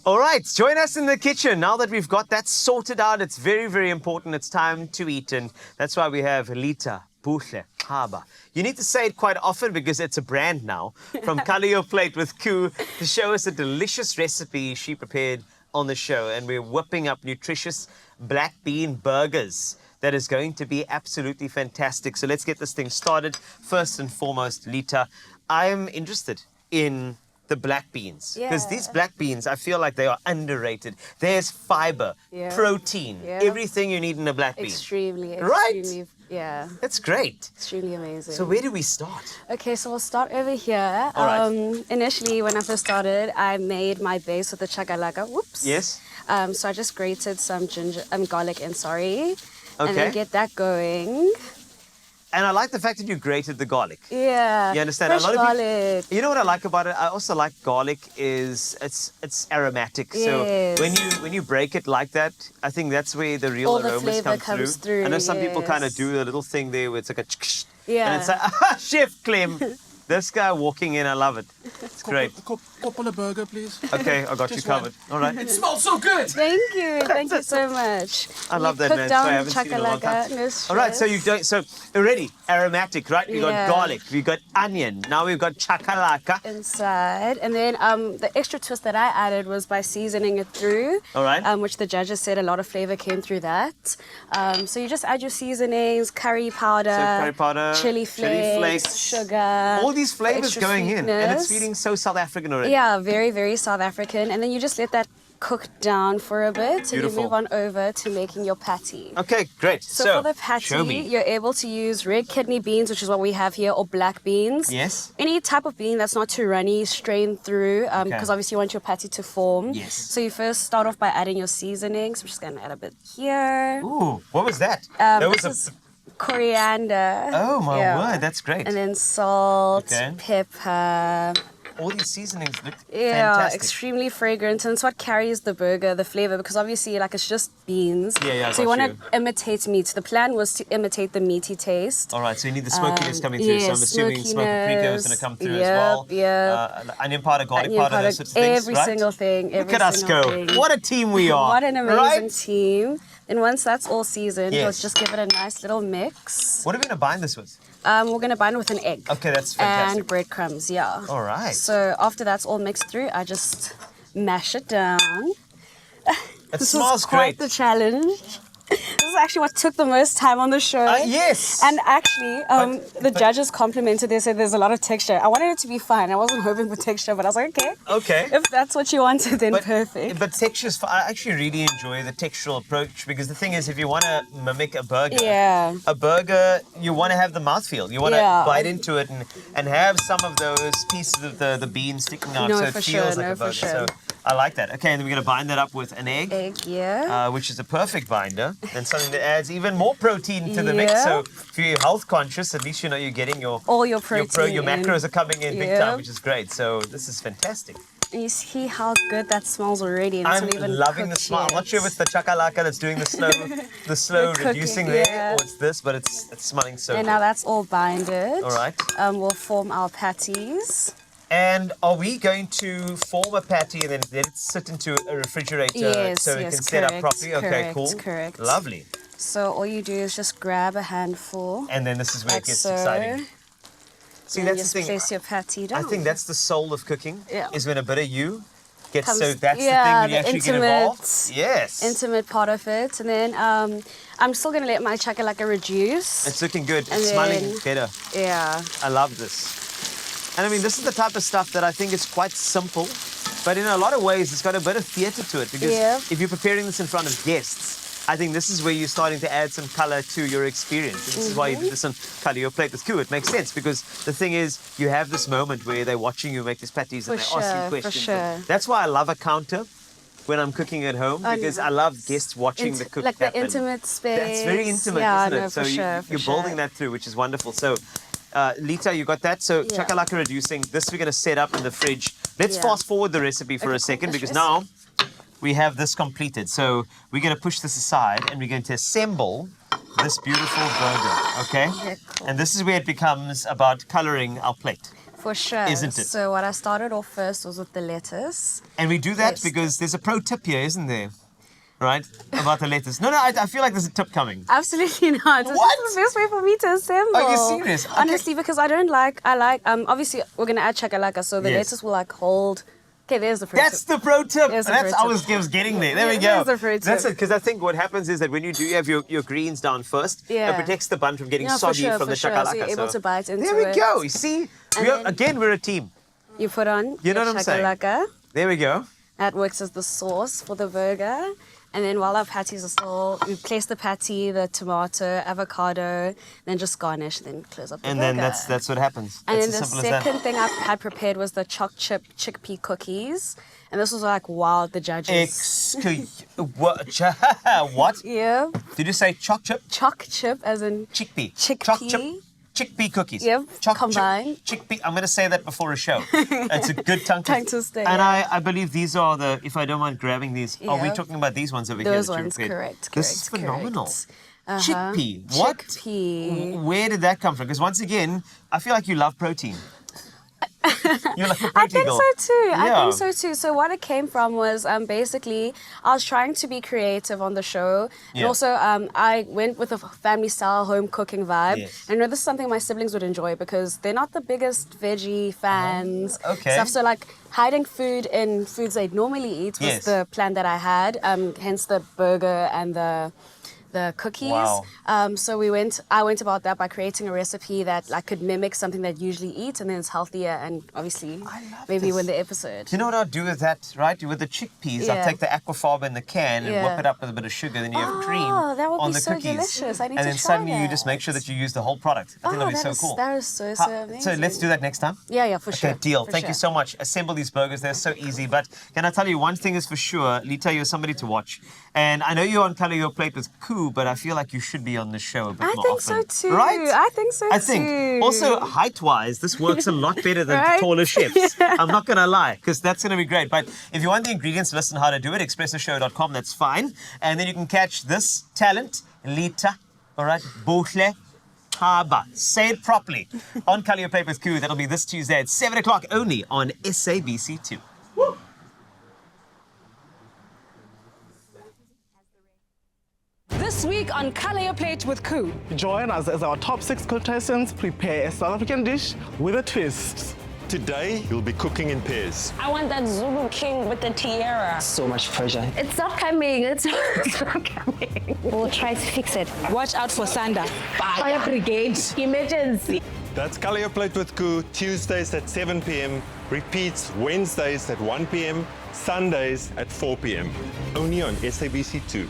All right, join us in the kitchen. Now that we've got that sorted out, it's very, very important. It's time to eat, and that's why we have Lita Buhle Haba. You need to say it quite often because it's a brand now. From Color Your Plate with KOO to show us a delicious recipe she prepared on the show, and we're whipping up nutritious black bean burgers. That is going to be absolutely fantastic. So let's get this thing started. First and foremost, Lita, I'm interested in the black beans. Because these black beans, I feel like they are underrated. There's fiber, protein, everything you need in a black bean. Extremely, right? Yeah. That's great. Extremely amazing. So where do we start? Okay, so we'll start over here. All right. Initially, when I first started, I made my base with the chakalaka. Whoops. Yes. So I just grated some garlic and sorry. Okay. And then get that going. And I like the fact that you grated the garlic. Yeah. You understand? Fresh a lot garlic. of people, you know what I like about it? I also like garlic is it's aromatic. Yes. So when you break it like that, I think that's where the real All the aromas flavor come comes through. I know some people kind of yes. do a little thing there where it's like a Yeah. and it's like, Chef Clem. This guy walking in, I love it. It's great. Couple of burger, please. Okay, I got you covered. All right. It smells so good. Thank you so much. I love that, man. Cook down So I haven't seen it in a long time. chakalaka. No All right, so stress. so already aromatic, right? We got Yeah. garlic, we got onion. Now we've got chakalaka. Inside, and then the extra twist that I added was by seasoning it through. All right. Which the judges said a lot of flavor came through that. So you just add your seasonings, curry powder, chili flakes, sugar. All these flavors extra going in, and it's sweetness. feeling so South African already. Yeah, very, very South African. And then you just let that cook down for a bit, and Beautiful. you move on over to making your patty. Okay, great. So for the show patty, me. you're able to use red kidney beans, which is what we have here, or black beans. Yes. Any type of bean that's not too runny, strain through, because obviously you want your patty to form. Yes. So you first start off by adding your seasonings. I'm just going to add a bit here. Ooh, what was that? That was This is coriander. Oh my Yeah. word, that's great. And then salt, Okay. pepper. All these seasonings look Yeah, fantastic. extremely fragrant, and it's what carries the burger, the flavor, because obviously, like, it's just beans. Yeah, I So you got want you. to imitate meat. The plan was to imitate the meaty taste. All right, so you need the smokiness coming through. So I'm yes, assuming smoked paprika is going to come through as Yep, well. yep. Onion powder, garlic Onion powder, those sorts of things, every right? single thing. Look Every at us single go. thing. What a team we are. What an amazing right? team. And once that's all seasoned, Yes. let's just give it a nice little mix. What are we going to bind this with? We're going to bind with an egg. Okay, that's fantastic. And breadcrumbs, yeah. All right. So after that's all mixed through, I just mash it down. It This smells was quite great. the challenge. This is actually what took the most time on the show. Yes. And actually, the judges complimented. They said there's a lot of texture. I wanted it to be fine. I wasn't hoping for texture, but I was like, okay. Okay. If that's what you wanted, then perfect. But textures, I actually really enjoy the textural approach because the thing is, if you want to mimic a burger, Yeah. a burger, you want to have the mouthfeel. You want to Yeah. bite into it and have some of those pieces of the bean sticking out No, so it for feels sure, like no, a for burger. sure. So I like that. Okay, and then we're going to bind that up with an egg. Egg, yeah. Which is a perfect binder and something that adds even more protein to the mix. Yeah. So if you're health conscious, at least you know you're getting your All your protein your macros are coming in big Yeah. time, which is great. So this is fantastic. And you see how good that smells already. And it's I'm not even loving the cooked smell. I'm not yet. sure if it's the chakalaka that's doing the slow The cooking, reducing there, yeah. or it's this, but it's smelling so And good. now that's all binded. All right. We'll form our patties. And are we going to form a patty and then let it sit into a refrigerator Yes, so it yes, can set up correct, properly? Okay, correct, cool. correct. Lovely. So all you do is just grab a handful. And then this is where like it gets so. exciting. See, And that's just the thing. place your patty down. I think that's the soul of cooking. Yeah. Is when a bit of you gets Comes- so that's yeah, the thing when you the actually get intimate- involved. Yes. intimate part of it. And then I'm still going to let my chakalaka reduce. It's looking good. And It's smelling then- better. Yeah. I love this. And I mean, this is the type of stuff that I think is quite simple, but in a lot of ways, it's got a bit of theatre to it. Because Yeah. if you're preparing this in front of guests, I think this is where you're starting to add some colour to your experience. And this is why you do this on Color Your Plate with KOO. It makes sense because the thing is, you have this moment where they're watching you make these patties and they For ask sure, you for questions. sure. And that's why I love a counter when I'm cooking at home because I love guests watching the cook like happen. the intimate space. That's very intimate, yeah, isn't it? No, So for sure, for you're sure. building that through, which is wonderful. So, Lita, you got that? So, Yeah. chakalaka reducing. This we're going to set up in the fridge. Let's Yeah. fast forward the recipe for Okay, a second cool. because Yes. now we have this completed. So, we're going to push this aside and we're going to assemble this beautiful burger, okay? Yeah, cool. And this is where it becomes about coloring our plate. For sure. Isn't it? So what I started off first was with the lettuce. And we do that because there's a pro tip here, isn't there? Right? About the lettuce. No, I feel like there's a tip coming. Absolutely not. What? This is the best way for me to assemble. Are you serious? Okay. Honestly, because I like, obviously we're going to add chakalaka, so the lettuce will like hold. Okay, there's the pro tip. That's the pro tip. There's the That's pro I tip. was getting there. There we go. There's the pro tip. That's it. Because I think what happens is that when you do have your greens down first, it protects the bun from getting soggy from the chakalaka. So you're able to bite into it. There we go. You see? We're a team. You put on You know your what I'm saying? chakalaka. There we go. That works as the sauce for the burger. And then while our patties are still, we place the patty, the tomato, avocado, then just garnish, then close up the burger. And then that's what happens. And It's then the as simple as that. second thing I had prepared was the choc chip chickpea cookies. And this was like wild, the judges. What? Yeah. Did you say choc chip? Choc chip as in Chickpea. Chickpea. Choc chip. Chickpea cookies. Yep, Choc combined. chip, chickpea. I'm going to say that before a show. It's a good tongue twister. And I believe these are the, if I don't mind grabbing these, are we Yeah. talking about these ones over here? Those that you ones, prepared? correct. This is correct, phenomenal. correct. Chickpea. What? Chickpea. Where did that come from? Because once again, I feel like you love protein. You're like a protein I think girl. so too. Yeah. I think so too. So what it came from was basically I was trying to be creative on the show, and Yeah. also I went with a family style home cooking vibe. Yes. And I know this is something my siblings would enjoy because they're not the biggest veggie fans. Okay. Stuff. So like hiding food in foods they'd normally eat was Yes. the plan that I had. Hence the burger and the cookies. Wow. So I went about that by creating a recipe that I could mimic something that usually eat, and then it's healthier and obviously maybe this. win the episode. Do you know what I'll do with that, right? With the chickpeas, I'll Yeah. take the aquafaba in the can and Yeah. whip it up with a bit of sugar, then you have cream that would on be the so cookies. delicious. I need and to then try suddenly you just that. make sure that you use the whole product. I think that'll be so cool. That is so amazing. So let's do that next time. Yeah, for sure. Okay, deal. for Thank you sure. so much. Assemble these burgers. They're so easy. But can I tell you, one thing is for sure, Lita, you're somebody to watch. And I know you're on Color Your Plate with KOO, but I feel like you should be on the show a bit I more think often. so too. Right? I think so too. I think. Also, height-wise, this works a lot better than Right? taller chefs. I'm not going to lie, because that's going to be great. But if you want the ingredients, listen how to do it, expressoshow.com, that's fine. And then you can catch this talent, Lita, all right, Buhle Haba. Say it properly. On Color Your Plate with KOO, that'll be this Tuesday at 7 o'clock only on SABC2. This week on Color Your Plate with KOO. Join us as our top 6 contestants prepare a South African dish with a twist. Today, you'll be cooking in pairs. I want that Zulu king with the tiara. So much pressure. It's not coming. It's not coming. We'll try to fix it. Watch out for Sanda. Fire brigade. Emergency. That's Color Your Plate with KOO, Tuesdays at 7 p.m. Repeats Wednesdays at 1 p.m. Sundays at 4 p.m. Only on SABC2.